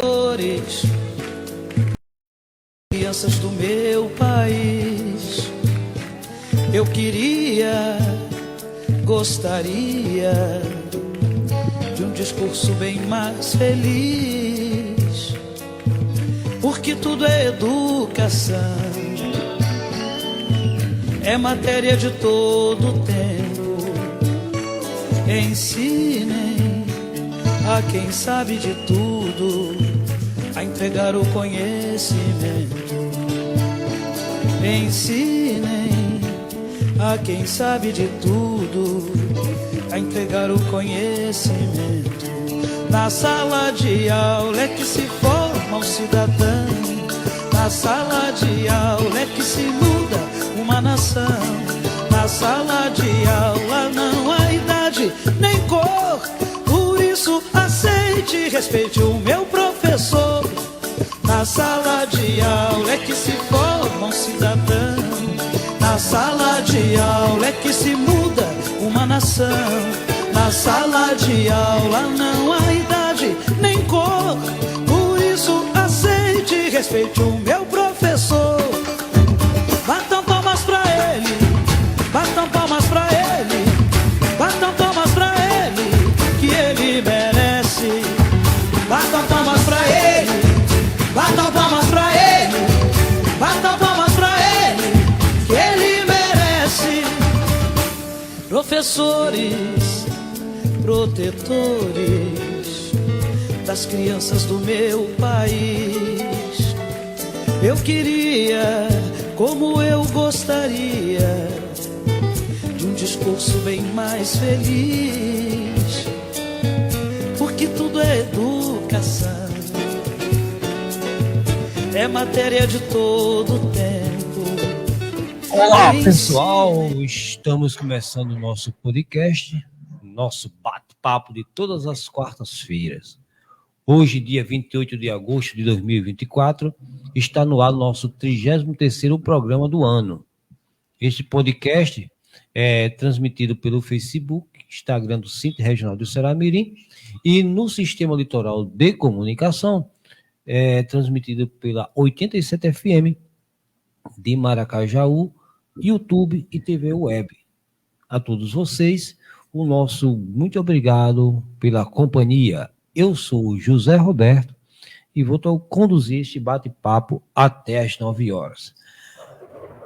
Flores, crianças do meu país, eu queria, gostaria de um discurso bem mais feliz, porque tudo é educação, é matéria de todo tempo. Ensinem a quem sabe de tudo a entregar o conhecimento. Ensinem a quem sabe de tudo a entregar o conhecimento. Na sala de aula é que se forma um cidadão. Na sala de aula é que se muda uma nação. Na sala de aula não há idade nem cor. Por isso aceite e respeite o meu professor. Na sala de aula é que se forma um cidadão. Na sala de aula é que se muda uma nação. Na sala de aula não há idade nem cor. Por isso aceite e respeite o meu professor. Batam palmas pra ele, batam palmas pra ele, batam palmas pra ele, que ele merece. Batam palmas pra ele, batam palmas pra ele, batam palmas pra ele, que ele merece. Professores, protetores das crianças do meu país, eu queria, como eu gostaria, de um discurso bem mais feliz, porque tudo é educação, é matéria de todo tempo. Olá, pessoal, estamos começando o nosso podcast, nosso bate-papo de todas as quartas-feiras. Hoje, dia 28 de agosto de 2024, está no ar o nosso 33º programa do ano. Este podcast é transmitido pelo Facebook, Instagram do Cinti Regional do Ceará-Mirim e no Sistema Litoral de Comunicação, é transmitido pela 87 FM de Maracajaú, YouTube e TV Web. A todos vocês, o nosso muito obrigado pela companhia. Eu sou o José Roberto e vou conduzir este bate-papo até às 9 horas.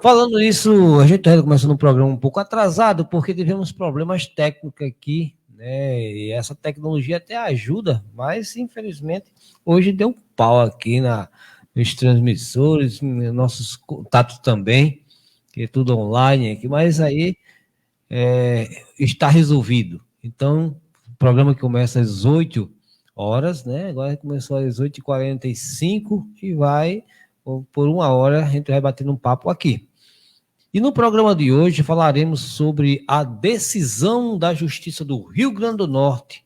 Falando isso, a gente está começando um programa um pouco atrasado, porque tivemos problemas técnicos aqui, né? E essa tecnologia até ajuda, mas infelizmente hoje deu um pau aqui nos transmissores, nossos contatos também, que é tudo online aqui, mas aí está resolvido. Então, o programa que começa às 8 horas, né? Agora começou às 8h45 e vai, por 1 hora, a gente vai batendo um papo aqui. E no programa de hoje falaremos sobre a decisão da Justiça do Rio Grande do Norte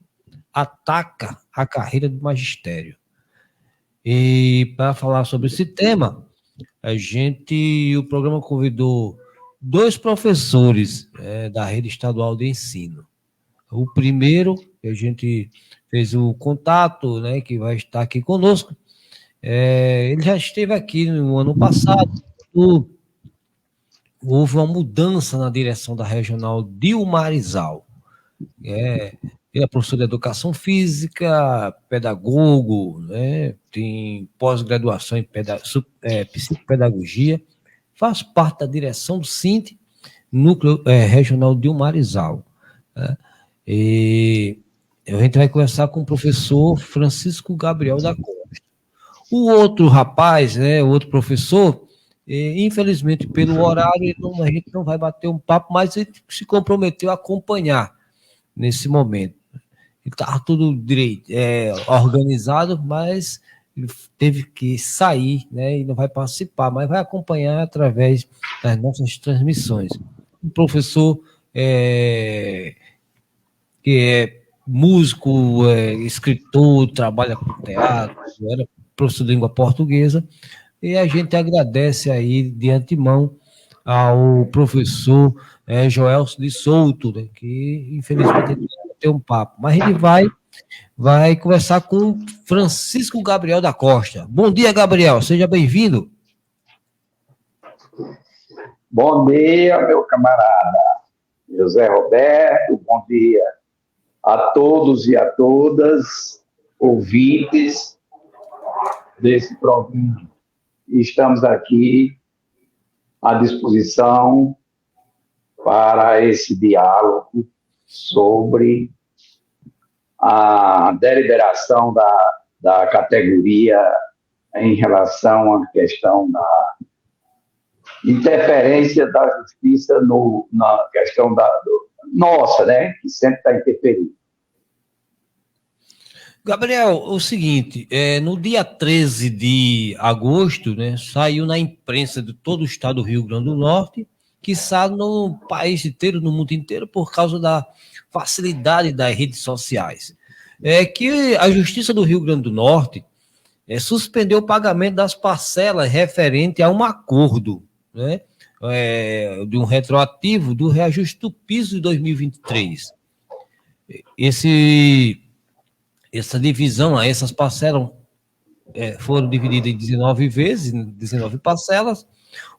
ataca a carreira do magistério. E para falar sobre esse tema, o programa convidou 2 professores da rede estadual de ensino. O primeiro, que a gente fez o contato, né, que vai estar aqui conosco, ele já esteve aqui no ano passado. Houve uma mudança na direção da regional Dilmarizal. Ele é professor de educação física, pedagogo, né, tem pós-graduação em psicopedagogia, faz parte da direção do Cinti, núcleo regional Dilmarizal. Né? E a gente vai conversar com o professor Francisco Gabriel da Costa. O outro rapaz, o outro professor, infelizmente pelo horário, a gente não vai bater um papo, mas ele se comprometeu a acompanhar nesse momento. Estava tudo direito, organizado, mas ele teve que sair, né, e não vai participar, mas vai acompanhar através das nossas transmissões. O professor que é músico, escritor, trabalha com teatro, era professor de língua portuguesa, e a gente agradece aí de antemão ao professor Joelson de Souto, né, que infelizmente ele não vai ter um papo, mas ele vai vai conversar com Francisco Gabriel da Costa. Bom dia, Gabriel, seja bem-vindo. Bom dia, meu camarada José Roberto, bom dia a todos e a todas, ouvintes desse programa. Estamos aqui à disposição para esse diálogo sobre a deliberação da categoria em relação à questão da interferência da justiça na questão nossa, né, que sempre está interferindo. Gabriel, o seguinte, no dia 13 de agosto, né, saiu na imprensa de todo o estado do Rio Grande do Norte, que está no país inteiro, no mundo inteiro, por causa da facilidade das redes sociais, que a Justiça do Rio Grande do Norte suspendeu o pagamento das parcelas referente a um acordo, né, de um retroativo do reajuste do piso de 2023. Essa divisão, essas parcelas foram divididas em 19 vezes, 19 parcelas.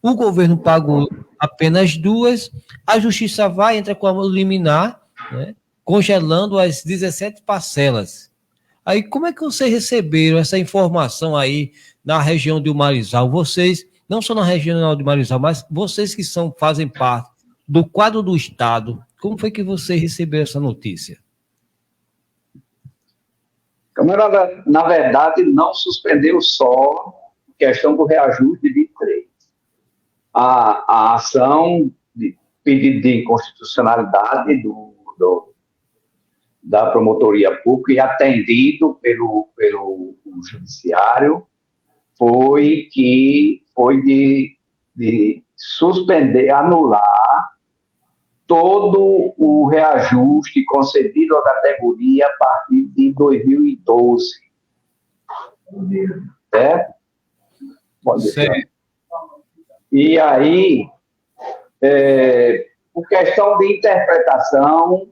O governo pagou apenas 2, a justiça entra com a liminar, né, congelando as 17 parcelas. Aí, como é que vocês receberam essa informação aí na região de Marizal? Vocês, não só na região de Marizal, mas vocês que fazem parte do quadro do Estado, como foi que vocês receberam essa notícia? Camarada, na verdade, não suspendeu só a questão do reajuste de 23. A ação de pedido de inconstitucionalidade da promotoria pública e atendido pelo judiciário foi de suspender, anular todo o reajuste concedido à categoria a partir de 2012. Certo? Certo. E aí, por questão de interpretação,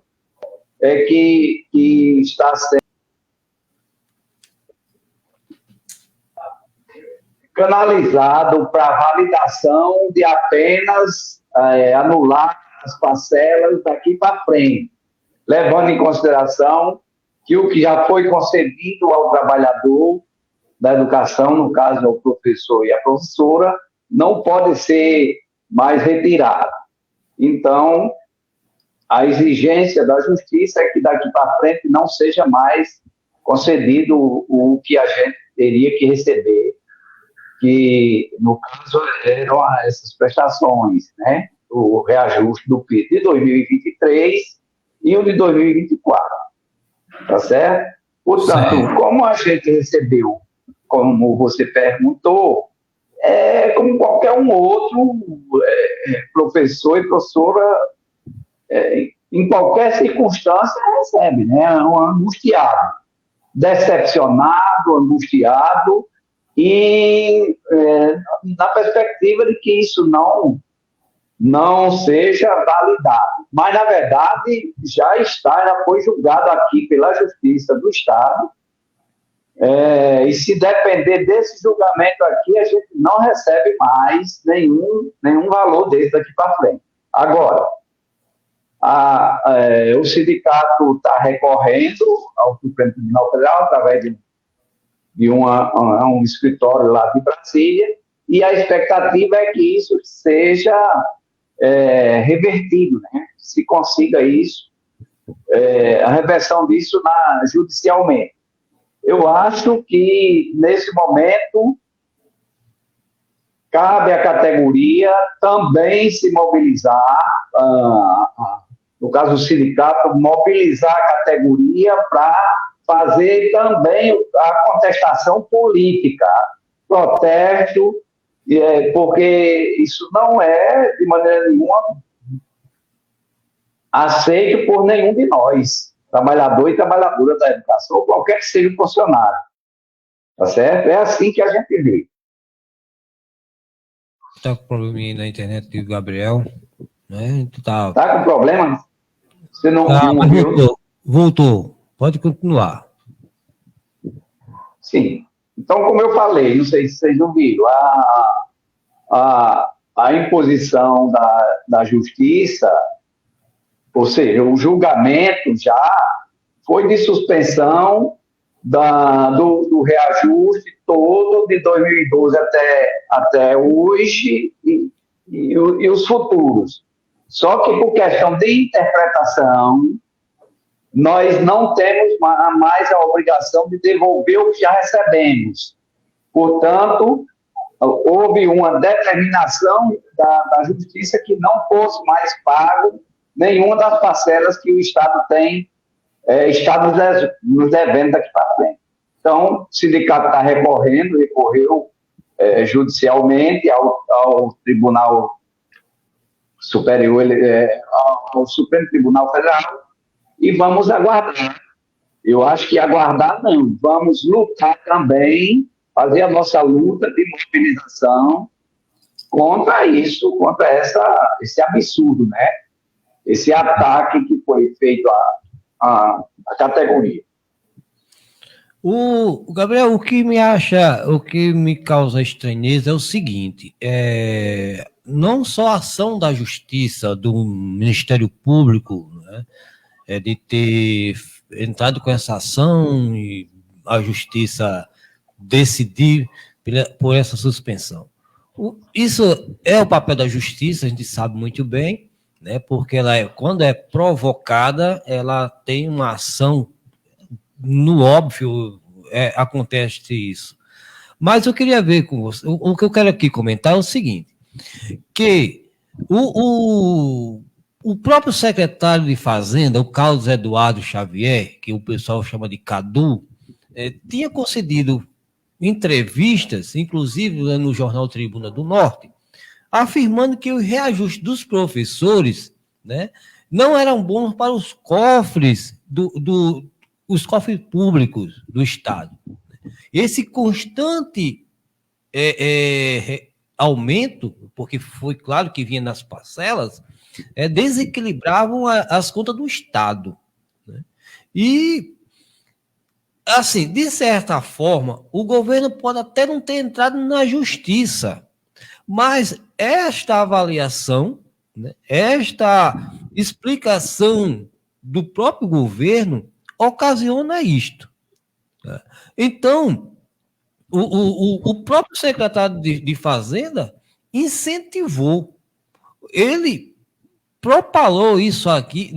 que está sendo canalizado para validação de apenas anular as parcelas daqui para frente, levando em consideração que o que já foi concedido ao trabalhador da educação, no caso ao professor e à professora, não pode ser mais retirado. Então, a exigência da justiça é que daqui para frente não seja mais concedido o que a gente teria que receber, que no caso eram essas prestações, né? O reajuste do PIS de 2023 e o de 2024, tá certo? Portanto, como a gente recebeu, como você perguntou, como qualquer um outro professor e professora, em qualquer circunstância recebe, né? Um angustiado, decepcionado, angustiado, e na perspectiva de que isso não seja validado. Mas, na verdade, já foi julgado aqui pela Justiça do Estado, e se depender desse julgamento aqui, a gente não recebe mais nenhum valor desse daqui para frente. Agora, o sindicato está recorrendo ao Supremo Tribunal Federal através de um escritório lá de Brasília, e a expectativa é que isso seja revertido, né? Se consiga isso, a reversão disso judicialmente. Eu acho que, nesse momento, cabe à categoria também se mobilizar, no caso do sindicato, mobilizar a categoria para fazer também a contestação política, protesto, porque isso não é, de maneira nenhuma, aceito por nenhum de nós, trabalhador e trabalhadora da educação, ou qualquer que seja o funcionário. Tá certo? É assim que a gente vê. Está com probleminha aí na internet do Gabriel, né? Tá com problema? Você não ouviu? Voltou. Pode continuar. Sim. Então, como eu falei, não sei se vocês ouviram, a imposição da justiça, ou seja, o julgamento já foi de suspensão do reajuste todo de 2012 até hoje e os futuros. Só que por questão de interpretação, nós não temos mais a obrigação de devolver o que já recebemos. Portanto, houve uma determinação da Justiça que não fosse mais pago nenhuma das parcelas que o Estado tem, está nos devendo daqui para frente. Então, o sindicato está recorreu judicialmente ao Tribunal Superior, ao Supremo Tribunal Federal, e vamos aguardar. Eu acho que aguardar não, vamos lutar também, fazer a nossa luta de mobilização contra isso, contra esse absurdo, né? Esse ataque que foi feito à categoria. Gabriel, o que me causa estranheza é o seguinte, não só a ação da Justiça, do Ministério Público, né, de ter entrado com essa ação e a Justiça decidir por essa suspensão. Isso é o papel da Justiça, a gente sabe muito bem, né, porque quando é provocada, ela tem uma ação, no óbvio, acontece isso. Mas eu queria ver com você, o que eu quero aqui comentar é o seguinte, que o próprio secretário de Fazenda, o Carlos Eduardo Xavier, que o pessoal chama de Cadu, tinha concedido entrevistas, inclusive no jornal Tribuna do Norte, afirmando que o reajuste dos professores, né, não eram bons para os cofres os cofres públicos do Estado. Esse constante aumento, porque foi claro que vinha nas parcelas, desequilibravam as contas do Estado, né? E, assim, de certa forma, o governo pode até não ter entrado na justiça, mas esta avaliação, né, esta explicação do próprio governo ocasiona isto. Então, o próprio secretário de Fazenda incentivou, ele propalou isso aqui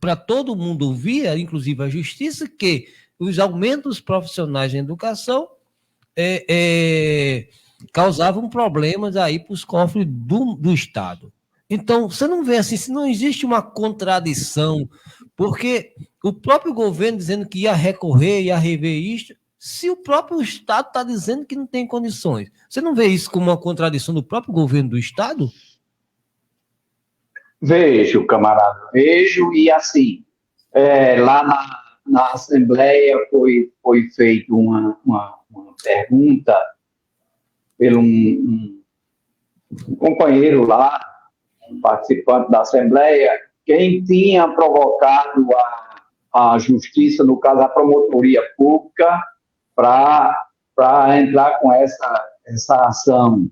para todo mundo ouvir, inclusive a Justiça, que os aumentos profissionais em educação causavam problemas aí para os cofres do Estado. Então, você não vê assim, se não existe uma contradição, porque o próprio governo dizendo que ia recorrer, ia rever isto, se o próprio Estado está dizendo que não tem condições. Você não vê isso como uma contradição do próprio governo do Estado? Vejo, camarada, vejo, e assim, lá na Assembleia foi feita uma pergunta pelo um companheiro lá, um participante da Assembleia, quem tinha provocado a Justiça, no caso a Promotoria Pública, para entrar com essa ação,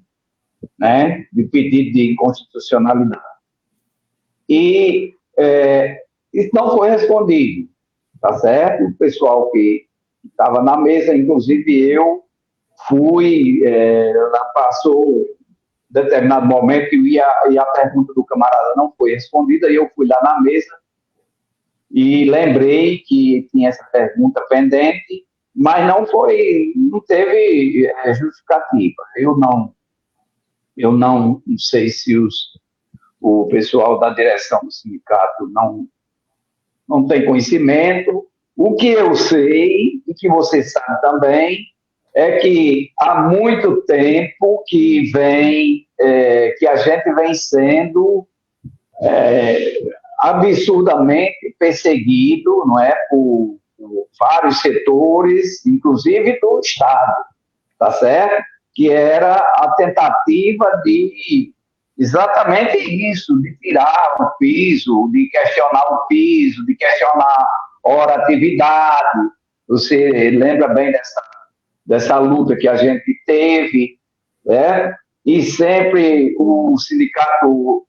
né, de pedido de inconstitucionalidade. E isso não foi respondido, tá certo? O pessoal que estava na mesa, inclusive eu, fui, ela passou determinado momento e a pergunta do camarada não foi respondida, e eu fui lá na mesa e lembrei que tinha essa pergunta pendente, mas não teve justificativa. Eu não sei se o pessoal da direção do sindicato não tem conhecimento. O que eu sei, e que você sabe também, é que há muito tempo que a gente vem sendo absurdamente perseguido, não é, por vários setores, inclusive do Estado, tá certo? Que era a tentativa de exatamente isso, de tirar o piso, de questionar o piso, de questionar hora atividade. Você lembra bem dessa luta que a gente teve, né? E sempre o sindicato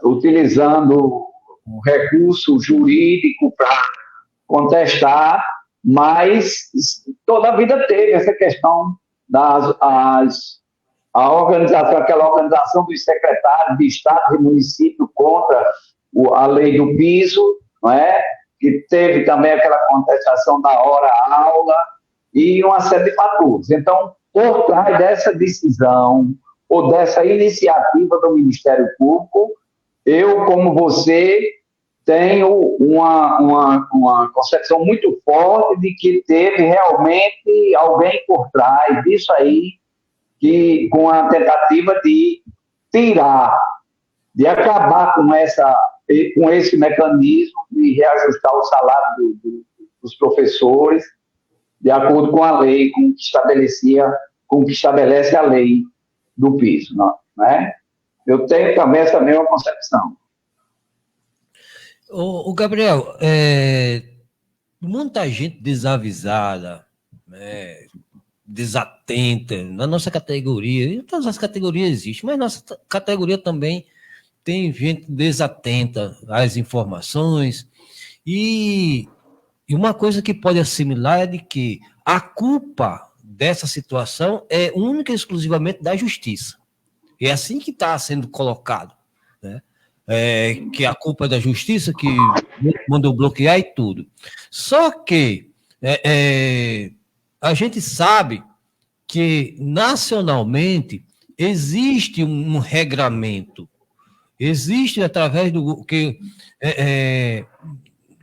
utilizando o recurso jurídico para contestar, mas toda a vida teve essa questão aquela organização dos secretários de Estado e município contra a lei do piso, não é? Que teve também aquela contestação da hora-aula e uma série de fatores. Então, por trás dessa decisão ou dessa iniciativa do Ministério Público, eu, como você, tenho uma concepção muito forte de que teve realmente alguém por trás disso aí, que, com a tentativa de tirar, de acabar com esse mecanismo de reajustar o salário dos professores de acordo com a lei, com o que estabelece a lei do piso, não é? Eu tenho também essa mesma concepção. O Gabriel, muita gente desavisada, né, desatenta, na nossa categoria, em todas as categorias existem, mas nossa categoria também tem gente desatenta às informações, e uma coisa que pode assimilar é de que a culpa dessa situação é única e exclusivamente da justiça. É assim que está sendo colocado, né? Que a culpa é da justiça, que mandou bloquear e tudo. Só que a gente sabe que nacionalmente existe um regramento, existe através do que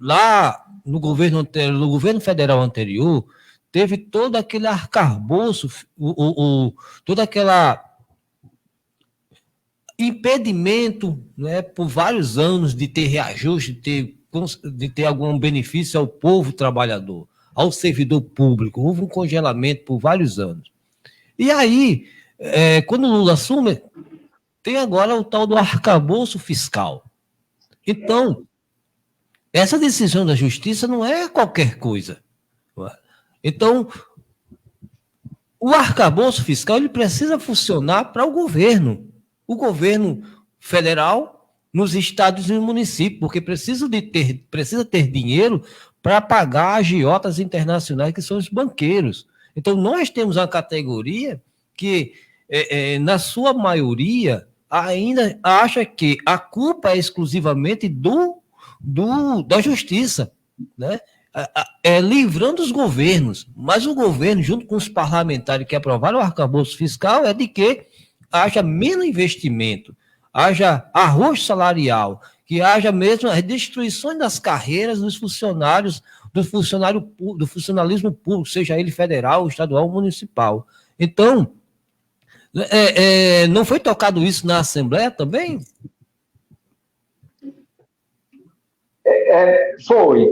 lá no governo federal anterior, teve todo aquele arcabouço, toda aquela impedimento, né, por vários anos de ter reajuste, de ter algum benefício ao povo trabalhador, ao servidor público. Houve um congelamento por vários anos. E aí, quando o Lula assume, tem agora o tal do arcabouço fiscal. Então, essa decisão da justiça não é qualquer coisa. Então, o arcabouço fiscal ele precisa funcionar para o governo federal, nos estados e no município, porque precisa ter dinheiro para pagar agiotas internacionais, que são os banqueiros. Então, nós temos uma categoria que, na sua maioria, ainda acha que a culpa é exclusivamente da justiça, né? Livrando os governos, mas o governo, junto com os parlamentares que aprovaram o arcabouço fiscal, é de que haja menos investimento, haja arroz salarial, que haja mesmo as destruições das carreiras dos funcionários, do funcionalismo público, seja ele federal, estadual ou municipal. Então, não foi tocado isso na Assembleia também?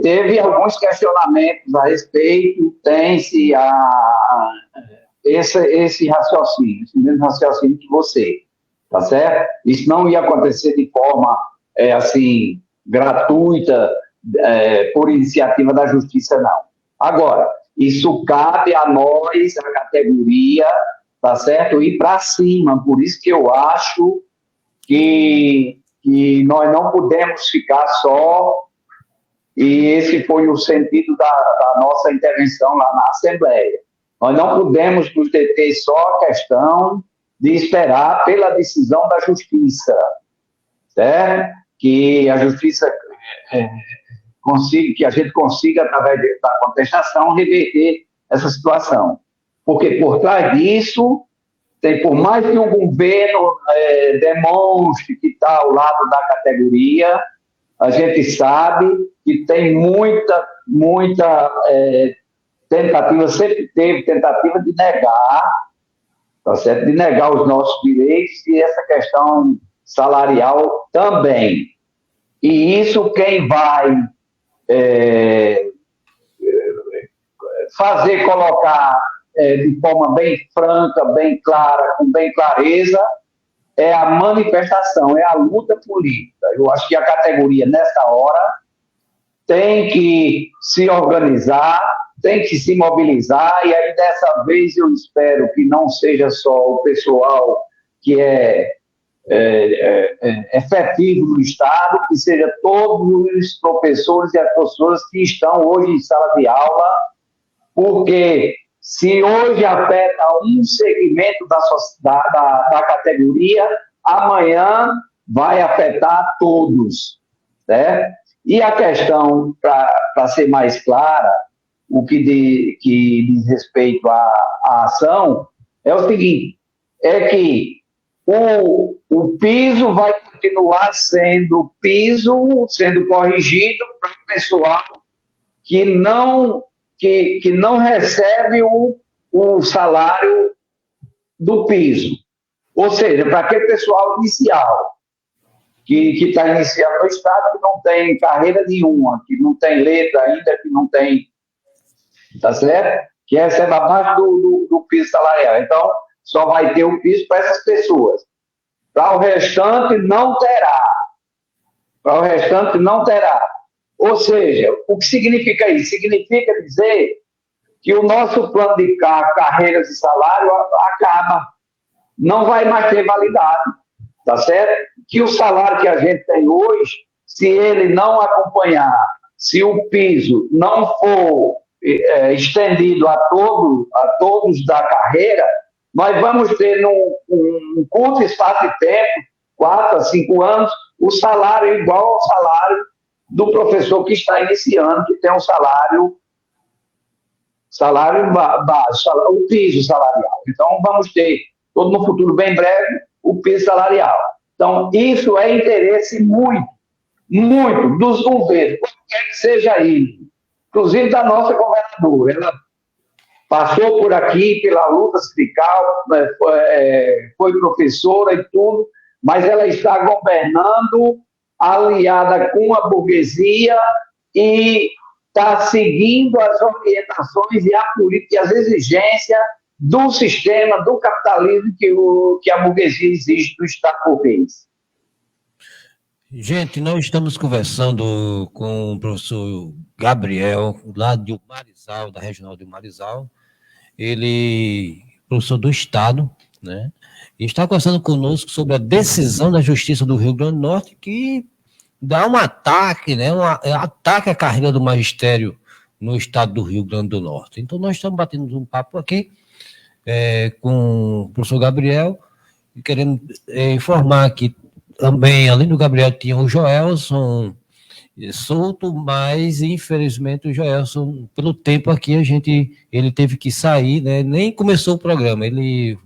Teve alguns questionamentos a respeito, tem-se esse raciocínio, esse mesmo raciocínio que você, tá certo? Isso não ia acontecer de forma, assim, gratuita, por iniciativa da Justiça, não. Agora, isso cabe a nós, a categoria, tá certo? Ir para cima, por isso que eu acho que nós não podemos ficar só, e esse foi o sentido da nossa intervenção lá na Assembleia. Nós não podemos nos deter só a questão de esperar pela decisão da Justiça, certo? Que a Justiça que a gente consiga, através da contestação, reverter essa situação. Porque por trás disso, por mais que o governo demonstre que está ao lado da categoria, a gente sabe que tem muita tentativa, sempre teve tentativa de negar, tá certo? De negar os nossos direitos e essa questão salarial também. E isso quem vai colocar de forma bem franca, bem clara, com bem clareza, é a manifestação, é a luta política. Eu acho que a categoria, nessa hora, tem que se organizar, tem que se mobilizar, e aí dessa vez eu espero que não seja só o pessoal que é efetivo no Estado, que seja todos os professores e as professoras que estão hoje em sala de aula, porque se hoje afeta um segmento da categoria, amanhã vai afetar todos, né? E a questão, para ser mais clara, o que diz respeito à ação, é o seguinte, é que o piso vai continuar sendo piso, sendo corrigido para o pessoal que não recebe o salário do piso. Ou seja, para aquele pessoal inicial, que está iniciando no Estado, que não tem carreira nenhuma, que não tem letra ainda, que não tem, tá certo? Que recebe abaixo do piso salarial. Então, só vai ter o piso para essas pessoas. Para o restante, não terá. Para o restante, não terá. Ou seja, o que significa isso? Significa dizer que o nosso plano de carreiras e salário acaba. Não vai mais ter validade, tá certo? Que o salário que a gente tem hoje, se ele não acompanhar, se o piso não for estendido a todos da carreira, nós vamos ter num curto espaço de tempo, 4 a 5 anos, o salário igual ao salário do professor que está iniciando, que tem um salário baixo, o piso salarial. Então, vamos ter, todo no futuro bem breve, o piso salarial. Então, isso é interesse muito dos governos, qualquer que seja ele, inclusive da nossa governadora. Ela passou por aqui pela luta sindical, foi professora e tudo, mas ela está governando aliada com a burguesia e está seguindo as orientações e a política e as exigências do sistema, do capitalismo que a burguesia exige do Estado burguês. Gente, nós estamos conversando com o professor Gabriel, lá de Marizal, da Regional de Marizal. Ele é professor do Estado, né? E está conversando conosco sobre a decisão da Justiça do Rio Grande do Norte que dá um ataque, né? Ataque à carreira do magistério no estado do Rio Grande do Norte. Então, nós estamos batendo um papo aqui com o professor Gabriel e queremos informar que também, além do Gabriel, tinha o Joelson Souto, mas infelizmente o Joelson, pelo tempo aqui, ele teve que sair, né? Nem começou o programa, ele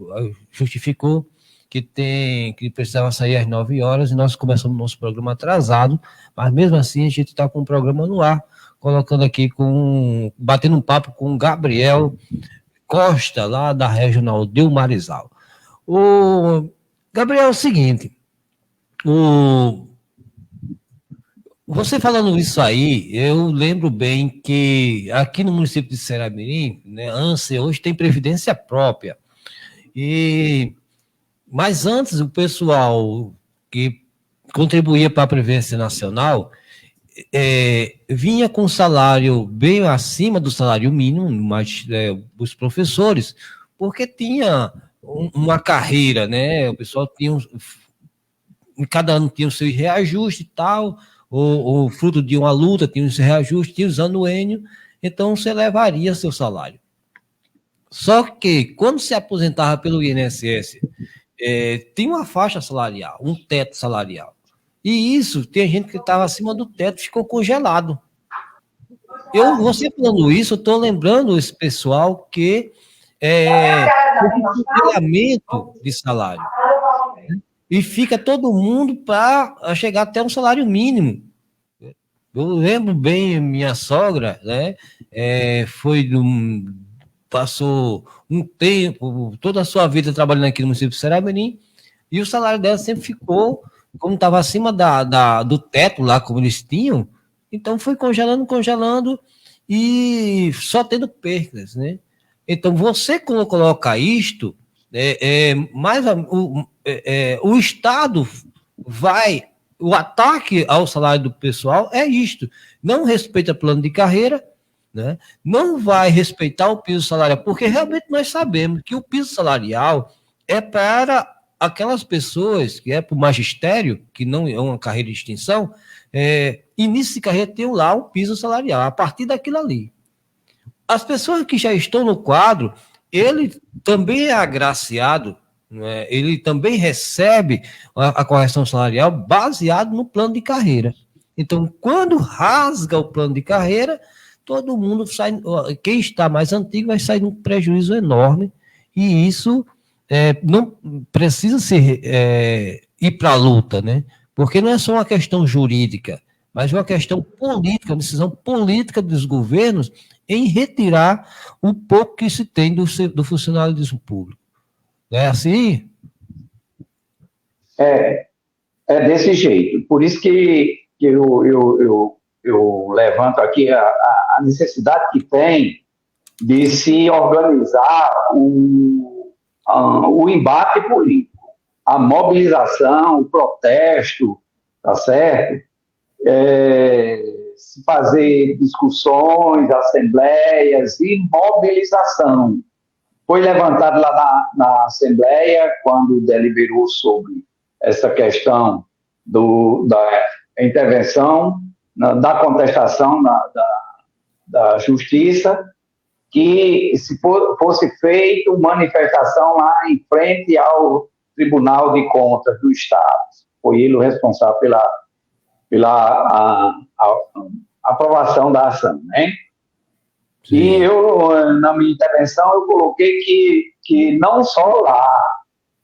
justificou que precisava sair às 9 horas e nós começamos o nosso programa atrasado, mas mesmo assim a gente está com o programa no ar, colocando aqui batendo um papo com o Gabriel Costa, lá da Regional de Marizal. O Gabriel, é o seguinte, você falando isso aí, eu lembro bem que aqui no município de Ceará-Mirim, né, ANSE hoje tem previdência própria. Mas antes, o pessoal que contribuía para a Previdência Nacional vinha com salário bem acima do salário mínimo, mas os professores, porque tinha uma carreira, né? O pessoal cada ano tinha o seu reajuste e tal, ou fruto de uma luta, tinha os reajustes, tinha os anuênios, então você levaria seu salário. Só que, quando se aposentava pelo INSS, tinha uma faixa salarial, um teto salarial. E isso, tem gente que estava acima do teto, ficou congelado. Você falando isso, eu estou lembrando esse pessoal que tem um congelamento de salário. E fica todo mundo para chegar até um salário mínimo. Eu lembro bem, minha sogra, né, passou um tempo, toda a sua vida trabalhando aqui no município de Ceará-Mirim, e o salário dela sempre ficou, como estava acima do teto lá, como eles tinham, então foi congelando, e só tendo percas, né? Então, você quando coloca isto, o Estado vai o ataque ao salário do pessoal é isto. Não respeita plano de carreira, né? Não vai respeitar o piso salarial, porque realmente nós sabemos que o piso salarial é para aquelas pessoas que é para o magistério, que não é uma carreira de extinção, início de carreira tem lá um piso salarial, a partir daquilo ali. As pessoas que já estão no quadro, ele também é agraciado, né? Ele também recebe a correção salarial baseado no plano de carreira. Então, quando rasga o plano de carreira, todo mundo sai, quem está mais antigo vai sair num prejuízo enorme, e isso não precisa ir para a luta, né? Porque não é só uma questão jurídica, mas uma questão política, uma decisão política dos governos em retirar o pouco que se tem do funcionalismo público. Não é assim? É desse jeito. Por isso que eu levanto aqui a necessidade que tem de se organizar o embate político, a mobilização, o protesto, tá certo? Se fazer discussões, assembleias e mobilização. Foi levantado lá na Assembleia, quando deliberou sobre essa questão da intervenção, da contestação da Justiça, que se fosse feita manifestação lá em frente ao Tribunal de Contas do Estado. Foi ele o responsável pela aprovação da ação, né? Sim. E eu, na minha intervenção, eu coloquei que não só lá,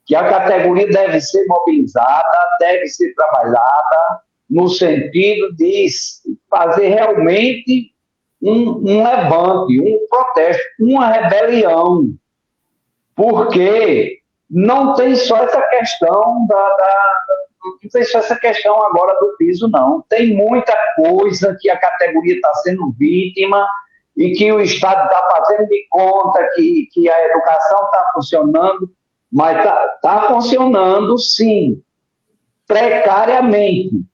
que a categoria deve ser mobilizada, deve ser trabalhada no sentido de fazer realmente um levante, um protesto, uma rebelião, porque não tem só essa questão não tem só essa questão agora do piso, não. Tem muita coisa que a categoria está sendo vítima e que o Estado está fazendo de conta que a educação está funcionando, mas está funcionando, sim, precariamente.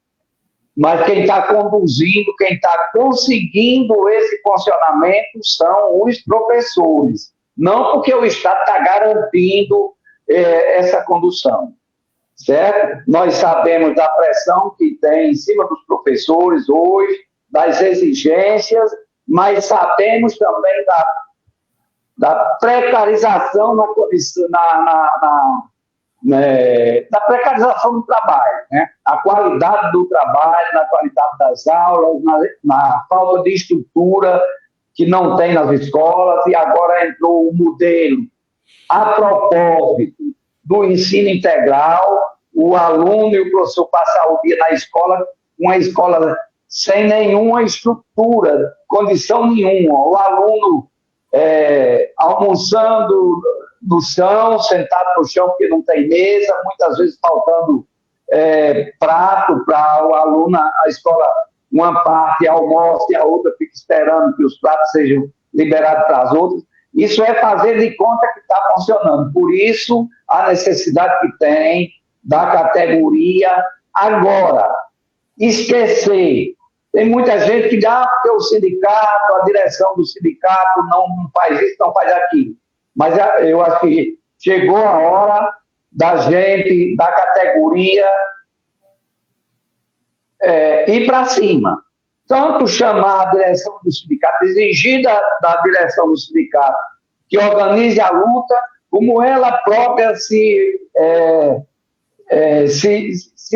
Mas quem está conduzindo, quem está conseguindo esse funcionamento são os professores. Não porque o Estado está garantindo essa condução. Certo? Nós sabemos da pressão que tem em cima dos professores hoje, das exigências, mas sabemos também da precarização da precarização do trabalho, né? A qualidade do trabalho, na qualidade das aulas, na falta de estrutura que não tem nas escolas, e agora entrou o modelo a propósito do ensino integral, o aluno e o professor passar o dia na escola, uma escola sem nenhuma estrutura, condição nenhuma. O aluno almoçando no chão, sentado no chão porque não tem mesa, muitas vezes faltando prato para o aluno, a escola, uma parte almoça e a outra fica esperando que os pratos sejam liberados para as outras. Isso é fazer de conta que está funcionando. Por isso, a necessidade que tem da categoria agora. Esquecer. Tem muita gente que diz porque o sindicato, a direção do sindicato não faz isso, não faz aquilo. Mas eu acho que chegou a hora da gente, da categoria, ir para cima. Tanto chamar a direção do sindicato, exigir da direção do sindicato que organize a luta, como ela própria se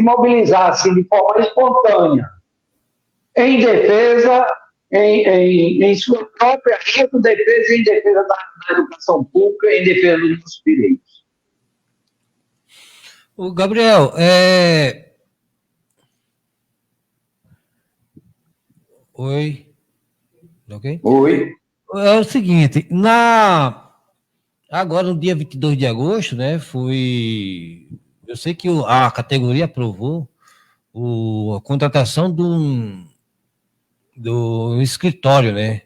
mobilizar assim, de forma espontânea, em defesa, em sua própria autodefesa, em defesa da educação pública, em defesa dos nossos direitos. O Gabriel, Oi. Ok? Oi. É o seguinte, agora no dia 22 de agosto, né, eu sei que a categoria aprovou a contratação do escritório, né,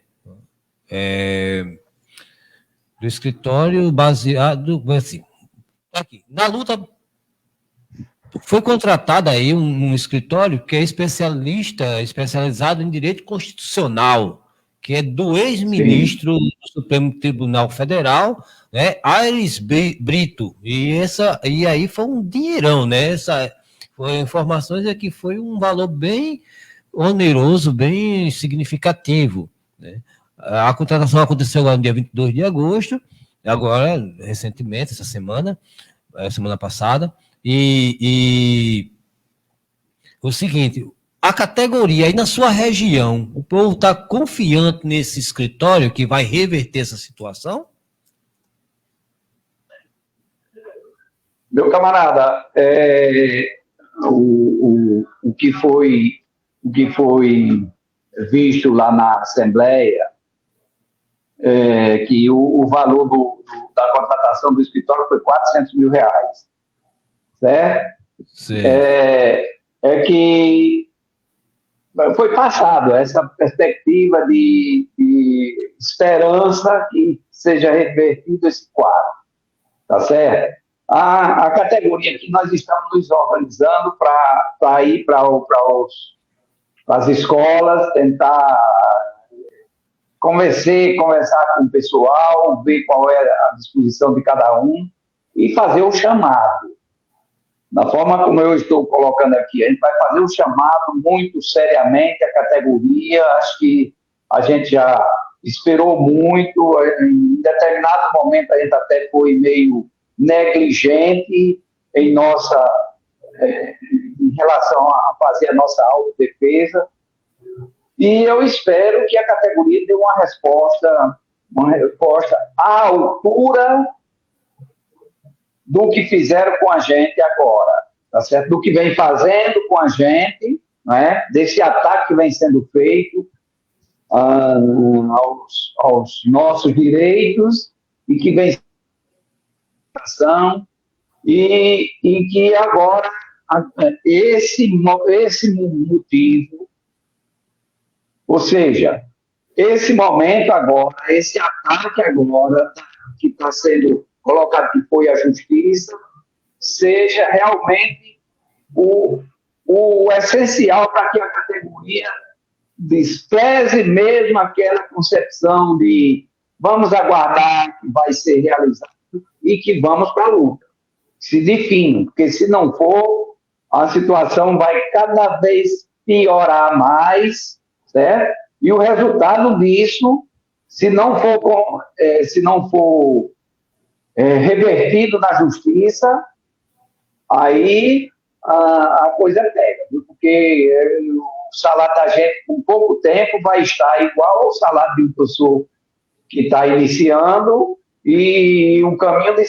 do escritório baseado, assim, aqui, na luta Foi contratado aí um escritório que é especializado em direito constitucional, que é do ex-ministro do Supremo Tribunal Federal, né, Aires Brito, e aí foi um dinheirão, né? Informações é que foi um valor bem oneroso, bem significativo, né? A contratação aconteceu lá no dia 22 de agosto, agora, recentemente, essa semana passada, e o seguinte, a categoria aí na sua região, o povo está confiante nesse escritório que vai reverter essa situação? Meu camarada, o que foi visto lá na Assembleia, que o valor da contratação do escritório foi R$400 mil, certo? Sim. É que foi passado essa perspectiva de esperança que seja revertido esse quadro, tá certo? A categoria que nós estamos nos organizando para ir para as escolas, tentar conversar com o pessoal, ver qual é a disposição de cada um e fazer o chamado. Da forma como eu estou colocando aqui, a gente vai fazer o chamado muito seriamente, a categoria, acho que a gente já esperou muito, em determinado momento a gente até foi meio negligente em relação a fazer a nossa autodefesa, e eu espero que a categoria dê uma resposta à altura do que fizeram com a gente agora, tá certo? Do que vem fazendo com a gente, né? Desse ataque que vem sendo feito aos nossos direitos e que vem e que agora esse motivo, ou seja, esse momento agora, esse ataque agora que está sendo colocado, que foi a justiça, seja realmente o essencial para que a categoria despreze mesmo aquela concepção de vamos aguardar que vai ser realizado e que vamos para a luta. Se define, porque se não for, a situação vai cada vez piorar mais, certo? E o resultado disso, se não for revertido na justiça, aí a coisa pega, viu? Porque o salário da gente, com pouco tempo, vai estar igual ao salário de um professor que está iniciando e o caminho de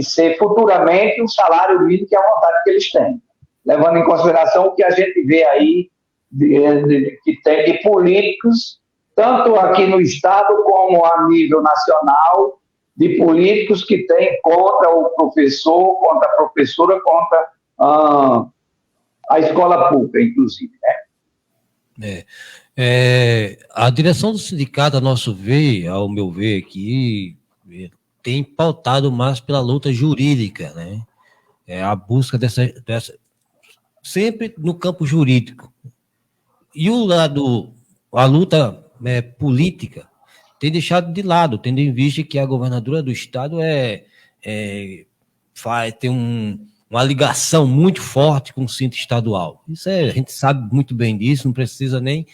ser futuramente um salário mínimo, que é a vontade que eles têm. Levando em consideração o que a gente vê aí que tem de políticos, tanto aqui no Estado como a nível nacional, de políticos que têm contra o professor, contra a professora, contra a escola pública, inclusive, né? A direção do sindicato, ao meu ver aqui, tem pautado mais pela luta jurídica, né? A busca dessa sempre no campo jurídico. E a luta política tem deixado de lado, tendo em vista que a governadora do estado tem uma ligação muito forte com o centro estadual. A gente sabe muito bem disso, não precisa nem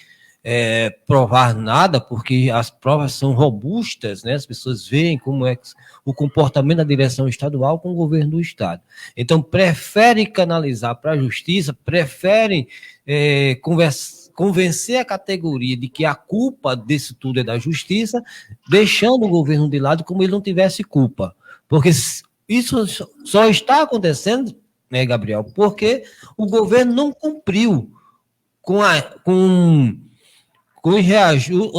provar nada, porque as provas são robustas, né? As pessoas veem como é o comportamento da direção estadual com o governo do estado. Então, preferem canalizar para a justiça, preferem convencer a categoria de que a culpa disso tudo é da justiça, deixando o governo de lado como ele não tivesse culpa. Porque isso só está acontecendo, né, Gabriel, porque o governo não cumpriu com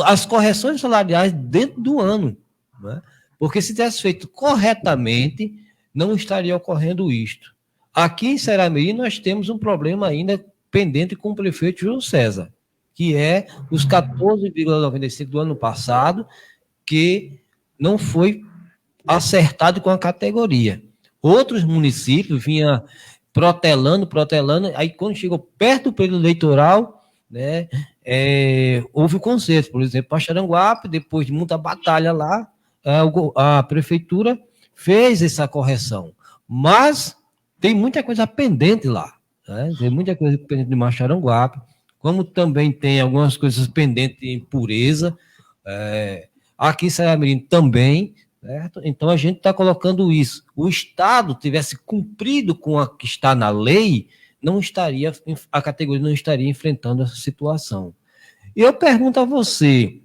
as correções salariais dentro do ano, né? Porque se tivesse feito corretamente, não estaria ocorrendo isto. Aqui em Ceramiri nós temos um problema ainda pendente com o prefeito João César, que é os 14,95 do ano passado, que não foi acertado com a categoria. outros municípios vinham protelando, aí quando chegou perto do período eleitoral, né, houve o consenso. Por exemplo, para Xaranguape, depois de muita batalha lá, a prefeitura fez essa correção, mas tem muita coisa pendente lá, né? Tem muita coisa pendente de Maxaranguape, como também tem algumas coisas pendentes em Pureza, aqui em Sayamirim também, certo? Então a gente está colocando isso. O Estado tivesse cumprido com a que está na lei, a categoria não estaria enfrentando essa situação. E eu pergunto a você,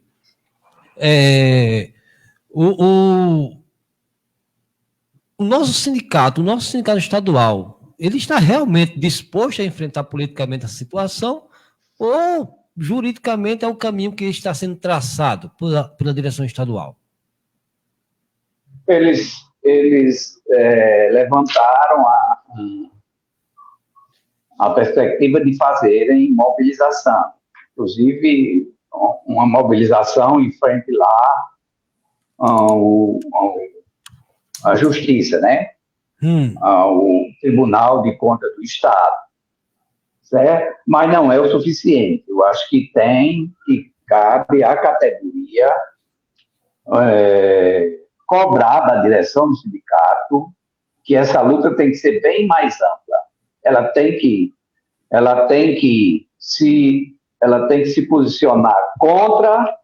o nosso sindicato estadual, ele está realmente disposto a enfrentar politicamente a situação ou juridicamente é o caminho que está sendo traçado pela direção estadual? Eles levantaram a perspectiva de fazerem mobilização, inclusive uma mobilização em frente lá à Justiça, né? Ao Tribunal de Contas do Estado, certo? Mas não é o suficiente. Eu acho que cabe à categoria cobrar da direção do sindicato que essa luta tem que ser bem mais ampla. Ela tem que se posicionar contra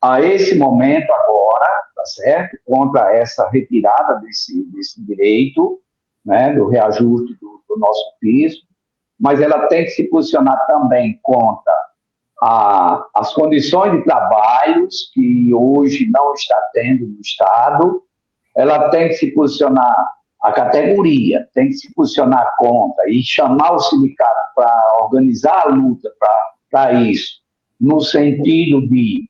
a esse momento agora, tá certo? Contra essa retirada desse direito, né, do reajuste do nosso piso, mas ela tem que se posicionar também contra as condições de trabalhos que hoje não está tendo no Estado. Ela tem que se posicionar, a categoria tem que se posicionar contra e chamar o sindicato para organizar a luta para isso, no sentido de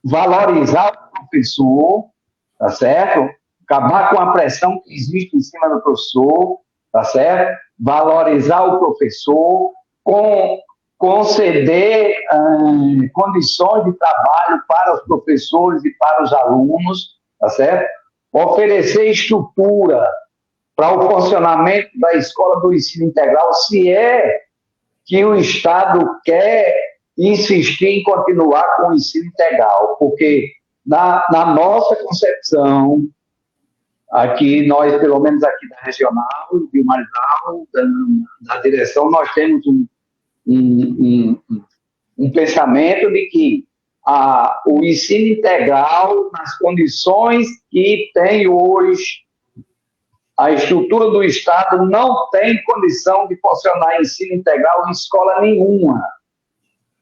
valorizar o professor, tá certo? Acabar com a pressão que existe em cima do professor, tá certo? Valorizar o professor, conceder condições de trabalho para os professores e para os alunos, tá certo? Oferecer estrutura para o funcionamento da escola do ensino integral, se é que o Estado quer insistir em continuar com o ensino integral, porque na nossa concepção, aqui nós, pelo menos aqui da regional, de Marizal, da direção, nós temos um pensamento de que o ensino integral, nas condições que tem hoje, a estrutura do Estado não tem condição de funcionar ensino integral em escola nenhuma.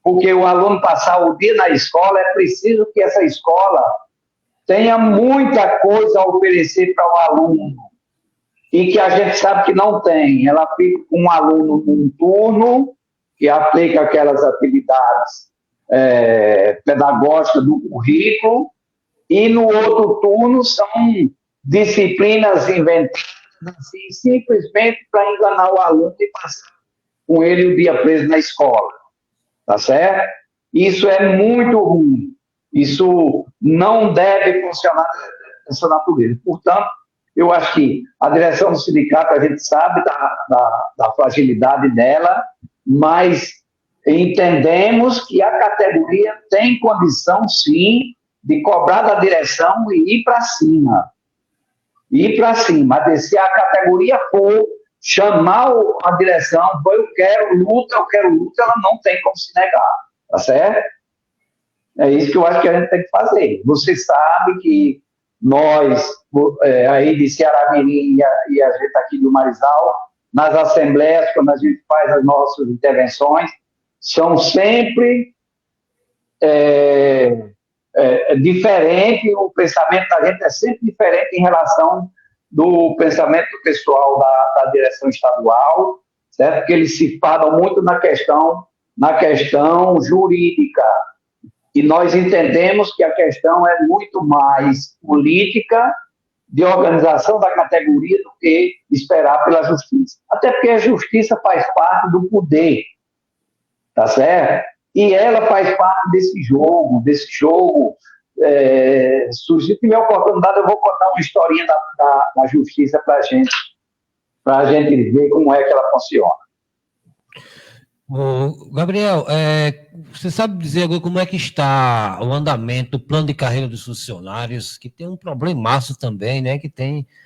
Porque o aluno passar o dia na escola, é preciso que essa escola tenha muita coisa a oferecer para o aluno, e que a gente sabe que não tem. Ela fica com um aluno num turno, que aplica aquelas atividades pedagógicas do currículo, e no outro turno são disciplinas inventadas, assim, simplesmente para enganar o aluno e passar com ele o dia preso na escola. Tá certo? Isso é muito ruim. Isso não deve funcionar dessa natureza. Portanto, eu acho que a direção do sindicato, a gente sabe da fragilidade dela, mas entendemos que a categoria tem condição, sim, de cobrar da direção e ir para cima. Ir para cima. Se a categoria for chamar a direção, eu quero luta, ela não tem como se negar, tá certo? É isso que eu acho que a gente tem que fazer. Você sabe que nós, aí de Ceará-Mirim e a gente aqui do Marizal, nas assembleias, quando a gente faz as nossas intervenções, são sempre diferentes, o pensamento da gente é sempre diferente em relação do pensamento pessoal da direção estadual, certo? Porque eles se param muito na questão jurídica. E nós entendemos que a questão é muito mais política, de organização da categoria, do que esperar pela justiça. Até porque a justiça faz parte do poder, tá certo? E ela faz parte desse jogo surgir, se tiver oportunidade, eu vou contar uma historinha da justiça para a gente ver como é que ela funciona. Gabriel, você sabe dizer agora como é que está o andamento do plano de carreira dos funcionários, que tem um problemaço também, né? Que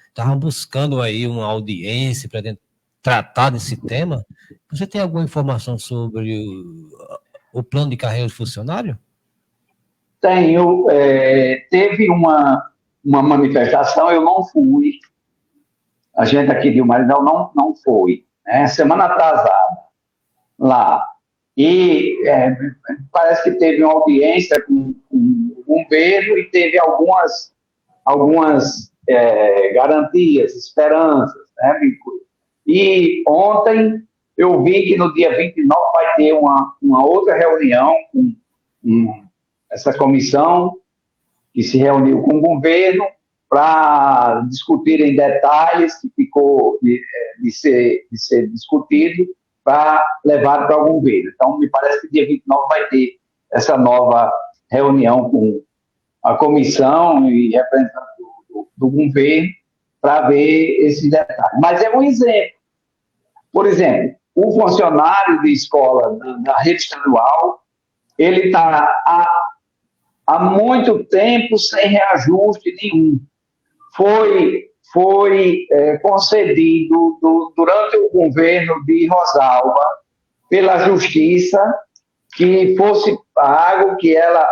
estavam buscando aí uma audiência para tratar desse tema. Você tem alguma informação sobre o plano de carreira do funcionário? Tenho. Teve uma manifestação, eu não fui. A gente aqui de Marizal não foi. Né? Semana atrasada, lá. E parece que teve uma audiência com o governo e teve algumas garantias, esperanças. Né? E ontem eu vi que no dia 29 vai ter uma outra reunião com essa comissão que se reuniu com o governo para discutir em detalhes que ficou de ser discutido para levar para o governo. Então, me parece que dia 29 vai ter essa nova reunião com a comissão e representantes do governo para ver esses detalhes. Mas é um exemplo. Por exemplo, o funcionário de escola da rede estadual, ele está há muito tempo sem reajuste nenhum. Foi concedido durante o governo de Rosalba pela Justiça que fosse pago, que ela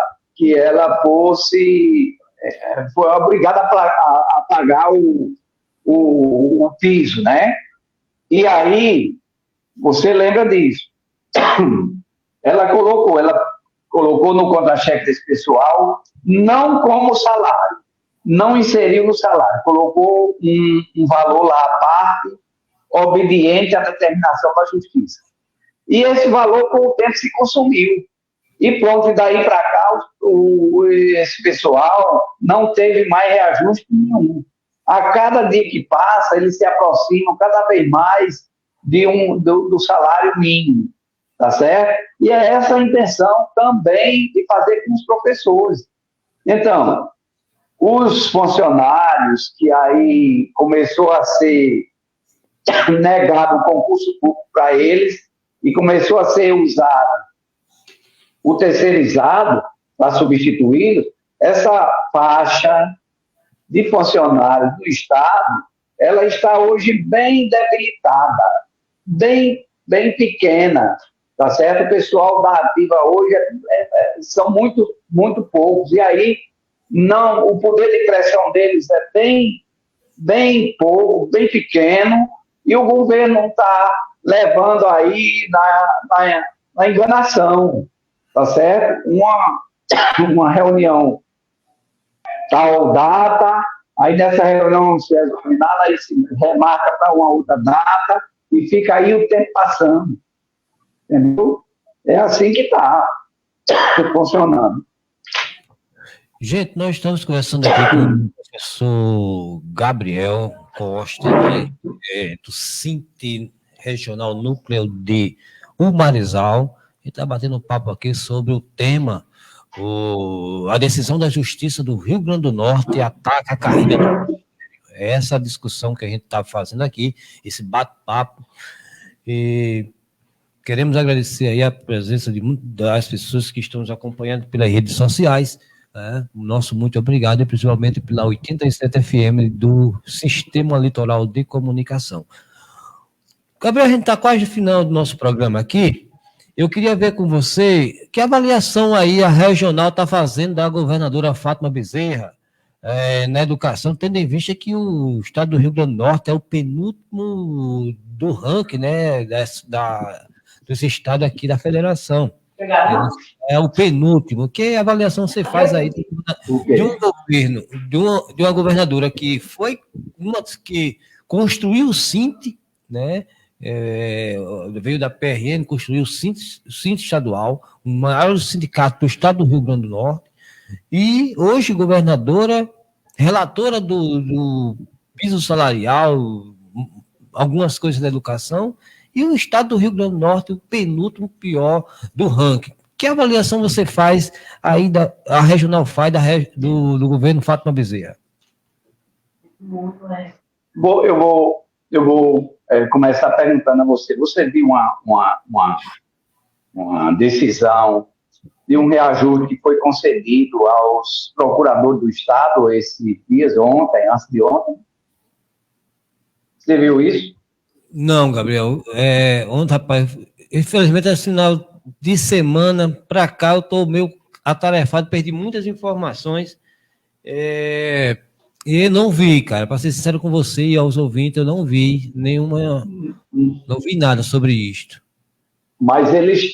foi obrigada a pagar o piso, né? E aí, você lembra disso? Ela colocou no contra-cheque desse pessoal, não como salário, não inseriu no salário, colocou um valor lá à parte, obediente à determinação da Justiça. E esse valor, com o tempo, se consumiu. E pronto, e daí para cá, esse pessoal não teve mais reajuste nenhum. A cada dia que passa, eles se aproximam cada vez mais do salário mínimo, tá certo? E é essa a intenção também de fazer com os professores. Então, os funcionários que aí começou a ser negado o concurso público para eles e começou a ser usado o terceirizado para substituí-los, essa faixa de funcionários do Estado, ela está hoje bem debilitada, bem pequena, tá certo? O pessoal da ativa hoje são muito, muito poucos, e aí o poder de pressão deles é bem pouco, bem pequeno, e o governo está levando aí na enganação, tá certo? Uma reunião tal data, aí nessa reunião se é examinada, aí se remarca para uma outra data, e fica aí o tempo passando, entendeu? É assim que está funcionando. Gente, nós estamos conversando aqui com o professor Gabriel Costa, do SINT Regional Núcleo de Umarizal, e está batendo um papo aqui sobre o tema, a decisão da Justiça do Rio Grande do Norte ataca a carreira do Ministério. É essa a discussão que a gente está fazendo aqui, esse bate-papo, e queremos agradecer aí a presença das pessoas que estão nos acompanhando pelas redes sociais. O nosso muito obrigado, e principalmente pela 87 FM do Sistema Litoral de Comunicação. Gabriel, a gente está quase no final do nosso programa aqui. Eu queria ver com você que avaliação aí a regional está fazendo da governadora Fátima Bezerra na educação, tendo em vista que o estado do Rio Grande do Norte é o penúltimo do ranking, né, dos estados aqui da federação. É o penúltimo. Que avaliação você faz aí de um governo, de uma governadora que foi uma que construiu o SINT, né? Veio da PRN, construiu o SINT estadual, o maior sindicato do estado do Rio Grande do Norte, e hoje governadora, relatora do piso salarial, algumas coisas da educação, e o estado do Rio Grande do Norte, o penúltimo pior do ranking. Que avaliação você faz aí, a regional faz do governo Fátima Bezerra? Bom, eu vou começar perguntando a você. Você viu uma decisão de um reajuste que foi concedido aos procuradores do Estado esses dias, antes de ontem? Você viu isso? Não, Gabriel. Ontem, rapaz, infelizmente é final de semana para cá, eu estou meio atarefado, perdi muitas informações. E não vi, cara, para ser sincero com você e aos ouvintes, eu não vi não vi nada sobre isto. Mas eles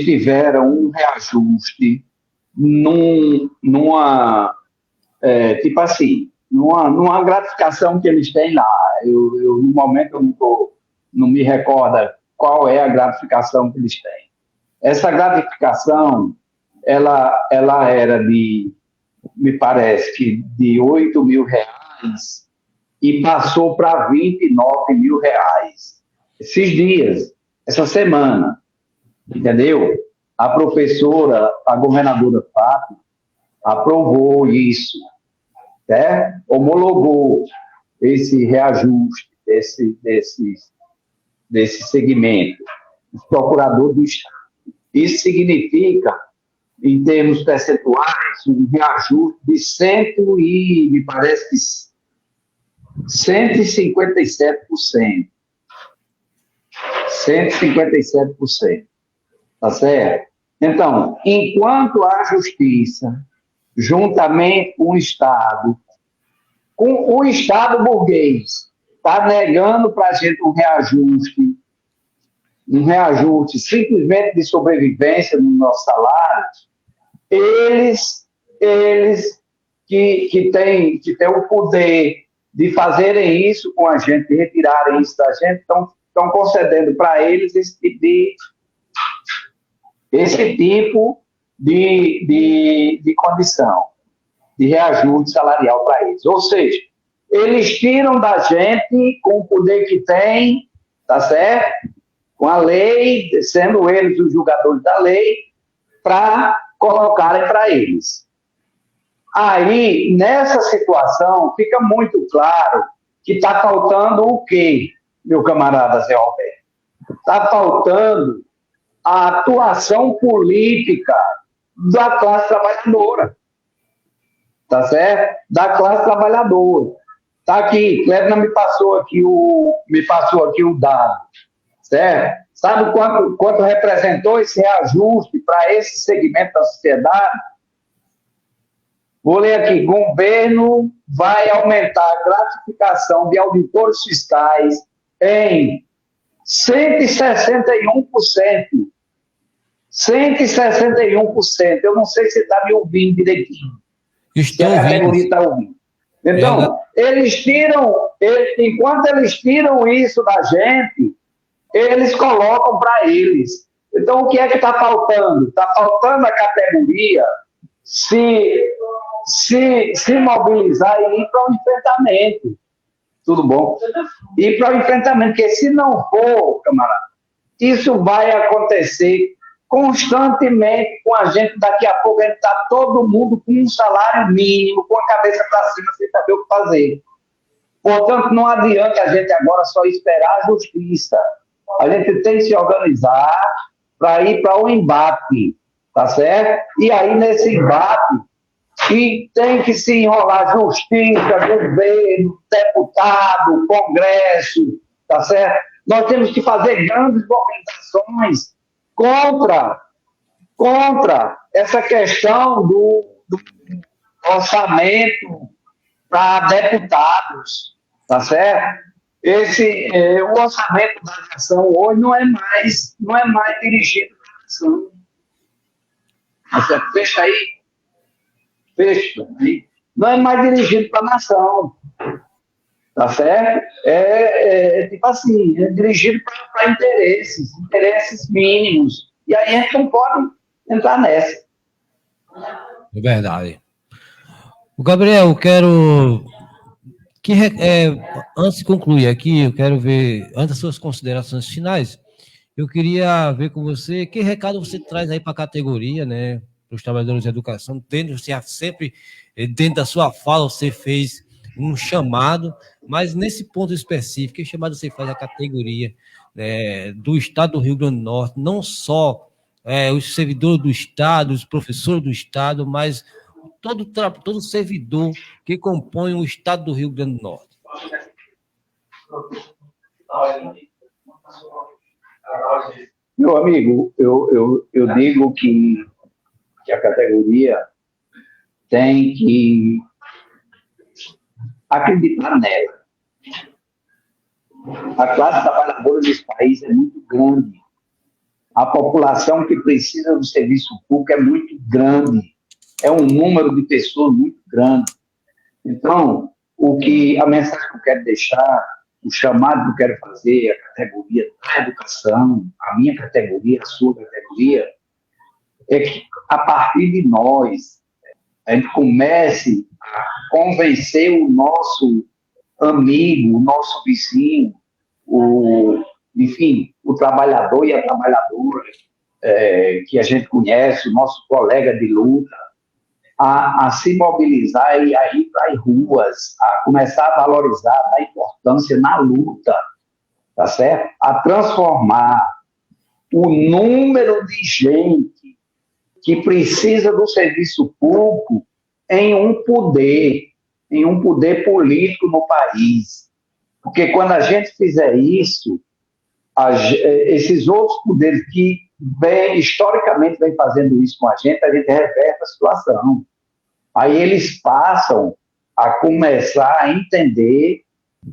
tiveram um reajuste tipo assim, numa gratificação que eles têm lá. No momento eu não me recordo qual é a gratificação que eles têm. Essa gratificação, ela era me parece que de R$8.000 e passou para R$29.000 esses dias, essa semana, entendeu? A professora, a governadora Fátima, aprovou isso, certo? Homologou esse reajuste desse segmento, os procuradores do Estado. Isso significa, em termos percentuais, um reajuste de 157%. 157%. Tá certo? Então, enquanto a Justiça, juntamente com o Estado burguês, está negando para a gente um reajuste simplesmente de sobrevivência no nosso salário, eles que têm o poder de fazerem isso com a gente, de retirarem isso da gente, estão concedendo para eles esse tipo de condição, de reajuste salarial para eles. Ou seja, eles tiram da gente com o poder que tem, tá certo? Com a lei, sendo eles os julgadores da lei, para colocarem para eles. Aí, nessa situação, fica muito claro que está faltando o quê, meu camarada Zé Alberto? Está faltando a atuação política da classe trabalhadora. Tá certo? Da classe trabalhadora. Está aqui, Clébina me passou aqui o dado. Certo? Sabe quanto representou esse reajuste para esse segmento da sociedade? Vou ler aqui. Governo vai aumentar a gratificação de auditores fiscais em 161%. 161%. Eu não sei se você está me ouvindo direitinho. Estou ouvindo. A categoria está ouvindo. Então, enquanto eles tiram isso da gente, eles colocam para eles. Então, o que é que está faltando? Está faltando a categoria se mobilizar e ir para o enfrentamento. Tudo bom? Ir para o enfrentamento, porque se não for, camarada, isso vai acontecer constantemente com a gente. Daqui a pouco a gente está todo mundo com um salário mínimo, com a cabeça para cima, sem saber o que fazer. Portanto, não adianta a gente agora só esperar a justiça. A gente tem que se organizar para ir para o embate, tá certo? E aí, nesse embate, que tem que se enrolar justiça, governo, deputado, congresso, tá certo? Nós temos que fazer grandes mobilizações contra essa questão do orçamento para deputados, tá certo? O orçamento da nação hoje não é mais dirigido para a nação. Tá certo? Fecha aí. Não é mais dirigido para a nação. Tá certo? Tipo assim, é dirigido para interesses mínimos. E aí a gente não pode entrar nessa. É verdade. O Gabriel, eu quero antes de concluir aqui, eu quero ver, antes das suas considerações finais, eu queria ver com você que recado você traz aí para a categoria, né, para os trabalhadores de educação. Dentro, você sempre, dentro da sua fala, você fez um chamado, mas nesse ponto específico, que chamado você faz à categoria, né, do Estado do Rio Grande do Norte, não só os servidores do Estado, os professores do Estado, mas todo servidor que compõe o Estado do Rio Grande do Norte. Meu amigo, eu digo que a categoria tem que acreditar nela. A classe trabalhadora desse país é muito grande. A população que precisa do serviço público é muito grande. É um número de pessoas muito grande. Então, a mensagem que eu quero deixar, o chamado que eu quero fazer, a categoria da educação, a minha categoria, a sua categoria, é que, a partir de nós, a gente comece a convencer o nosso amigo, o nosso vizinho, enfim, o trabalhador e a trabalhadora que a gente conhece, o nosso colega de luta, a se mobilizar e a ir para as ruas, a começar a valorizar a importância na luta, tá certo? A transformar o número de gente que precisa do serviço público em um poder político no país. Porque quando a gente fizer isso, esses outros poderes que historicamente vem fazendo isso com a gente reverte a situação. Aí eles passam a começar a entender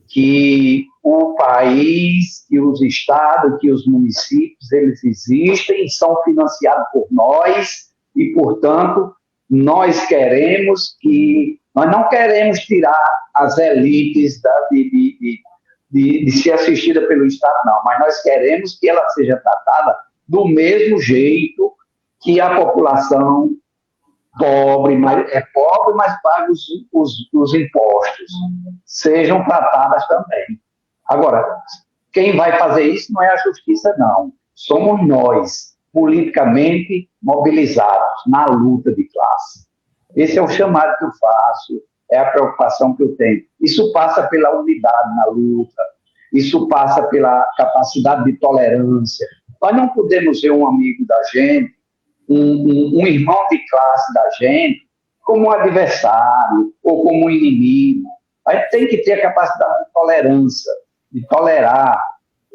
que o país, que os estados, que os municípios, eles existem e são financiados por nós e, portanto, nós não queremos tirar as elites de ser assistida pelo Estado, não, mas nós queremos que ela seja tratada do mesmo jeito que a população pobre, mas paga os impostos, sejam tratadas também. Agora, quem vai fazer isso não é a justiça, não. Somos nós, politicamente mobilizados na luta de classe. Esse é o chamado que eu faço, é a preocupação que eu tenho. Isso passa pela unidade na luta, isso passa pela capacidade de tolerância. Nós não podemos ver um amigo da gente, um irmão de classe da gente, como um adversário ou como um inimigo. A gente tem que ter a capacidade de tolerância, de tolerar,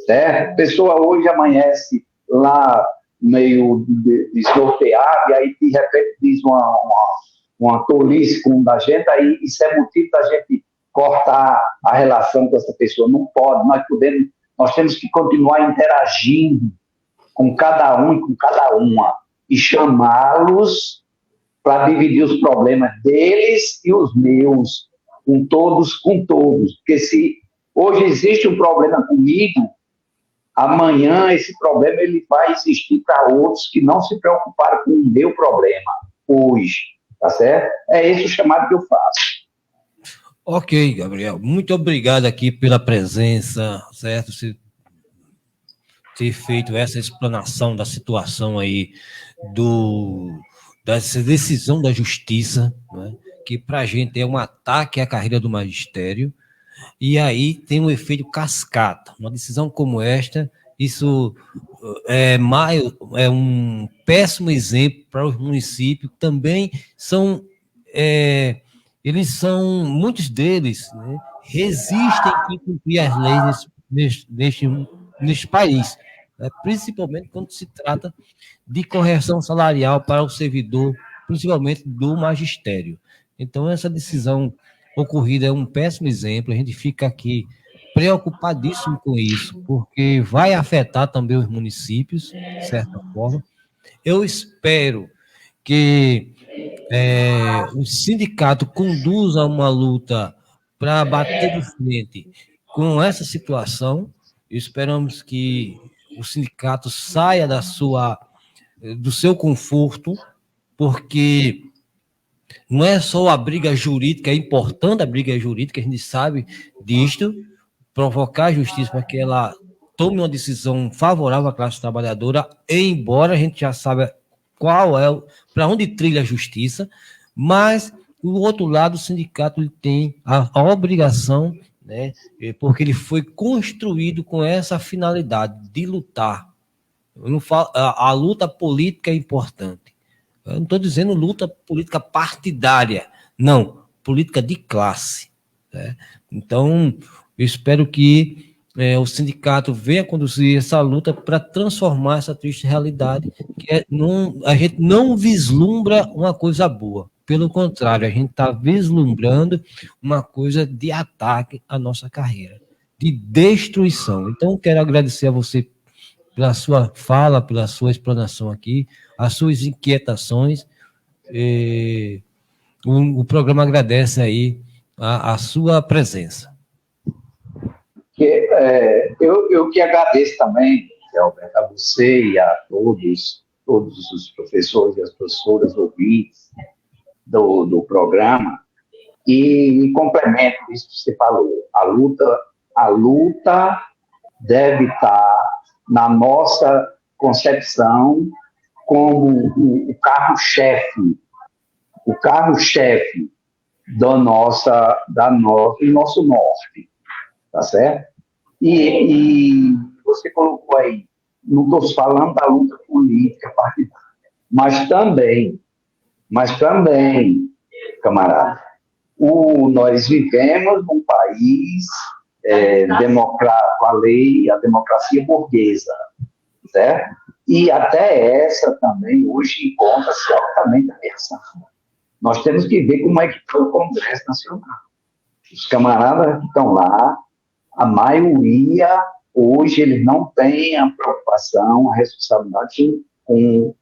certo? A pessoa hoje amanhece lá meio desnorteada e aí de repente diz uma tolice com da gente, aí isso é motivo da gente cortar a relação com essa pessoa. Não pode, nós temos que continuar interagindo com cada um e com cada uma e chamá-los para dividir os problemas deles e os meus, com todos. Porque se hoje existe um problema comigo, amanhã esse problema ele vai existir para outros que não se preocuparam com o meu problema hoje, tá certo? É esse o chamado que eu faço. Ok, Gabriel, muito obrigado aqui pela presença, certo? Você ter feito essa explanação da situação aí dessa decisão da justiça, né? Que para a gente é um ataque à carreira do magistério, e aí tem um efeito cascata. Uma decisão como esta, isso é um péssimo exemplo para os municípios, também muitos deles, né, resistem em cumprir as leis neste país, né, principalmente quando se trata de correção salarial para o servidor, principalmente do magistério. Então, essa decisão ocorrida é um péssimo exemplo, a gente fica aqui preocupadíssimo com isso, porque vai afetar também os municípios, de certa forma. Eu espero que o sindicato conduza uma luta para bater de frente com essa situação. Esperamos que o sindicato saia do seu conforto, porque não é só a briga jurídica, é importante a briga jurídica, a gente sabe disto, provocar a justiça para que ela tome uma decisão favorável à classe trabalhadora, embora a gente já saiba para onde trilha a justiça, mas, do outro lado, o sindicato ele tem a obrigação, né, porque ele foi construído com essa finalidade de lutar. Eu não falo, a luta política é importante. Eu não estou dizendo luta política partidária, não, política de classe. Né? Então, eu espero que o sindicato venha conduzir essa luta para transformar essa triste realidade, que a gente não vislumbra uma coisa boa. Pelo contrário, a gente está vislumbrando uma coisa de ataque à nossa carreira, de destruição. Então, quero agradecer a você pela sua fala, pela sua explanação aqui, as suas inquietações. O programa agradece aí a sua presença. Eu que agradeço também, Alberto, a você e a todos os professores e as professoras ouvintes do programa, e complemento isso que você falou. A luta deve estar na nossa concepção como o carro-chefe do nosso norte, tá certo? E você colocou aí, não estou falando da luta política partidária, mas também, camarada, nós vivemos num país democrático, a lei, a democracia burguesa, certo? E até essa também hoje encontra-se altamente ameaçada. Nós temos que ver como é que foi o Congresso Nacional. Os camaradas que estão lá, a maioria, hoje, eles não têm a preocupação, a responsabilidade com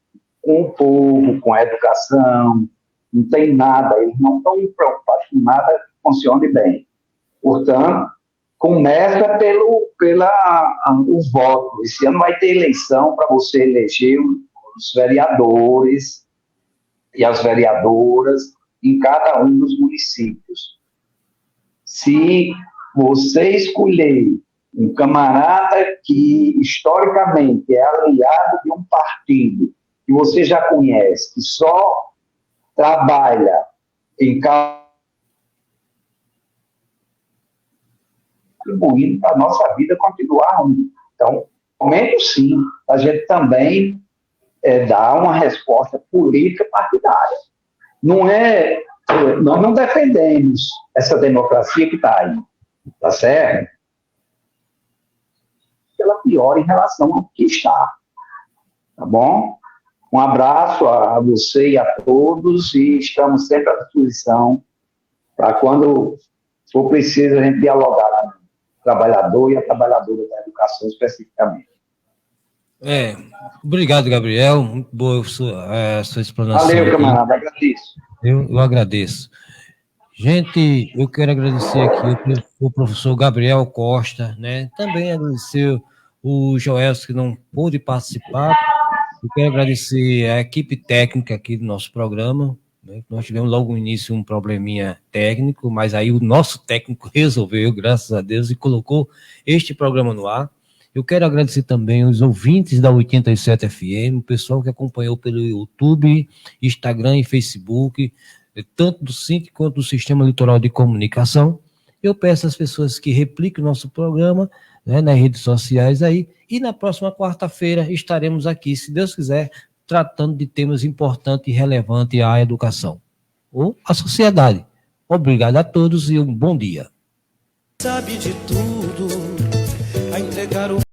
o povo, com a educação, não tem nada, eles não estão preocupados com nada que funcione bem. Portanto, começa pelo voto. Esse ano vai ter eleição para você eleger os vereadores e as vereadoras em cada um dos municípios. Se você escolher um camarada que, historicamente, é aliado de um partido que você já conhece, que só trabalha em contribuindo para a nossa vida continuar ruim. Então, momento sim, a gente também dar uma resposta política partidária. Nós não defendemos essa democracia que está aí, tá certo? Ela piora em relação ao que está, tá bom? Um abraço a você e a todos, e estamos sempre à disposição para quando for preciso a gente dialogar com o trabalhador e a trabalhadora da educação especificamente. Obrigado, Gabriel. Muito boa a sua explanação. Valeu, camarada, agradeço. Eu agradeço. Gente, eu quero agradecer aqui o professor Gabriel Costa, né? Também agradecer o Joelson, que não pôde participar. Eu quero agradecer a equipe técnica aqui do nosso programa, né? Nós tivemos logo no início um probleminha técnico, mas aí o nosso técnico resolveu, graças a Deus, e colocou este programa no ar. Eu quero agradecer também os ouvintes da 87 FM, o pessoal que acompanhou pelo YouTube, Instagram e Facebook, tanto do SINC quanto do Sistema Litoral de Comunicação. Eu peço às pessoas que repliquem o nosso programa, né, nas redes sociais aí, e na próxima quarta-feira estaremos aqui, se Deus quiser, tratando de temas importantes e relevantes à educação ou à sociedade. Obrigado a todos e um bom dia. Sabe de tudo.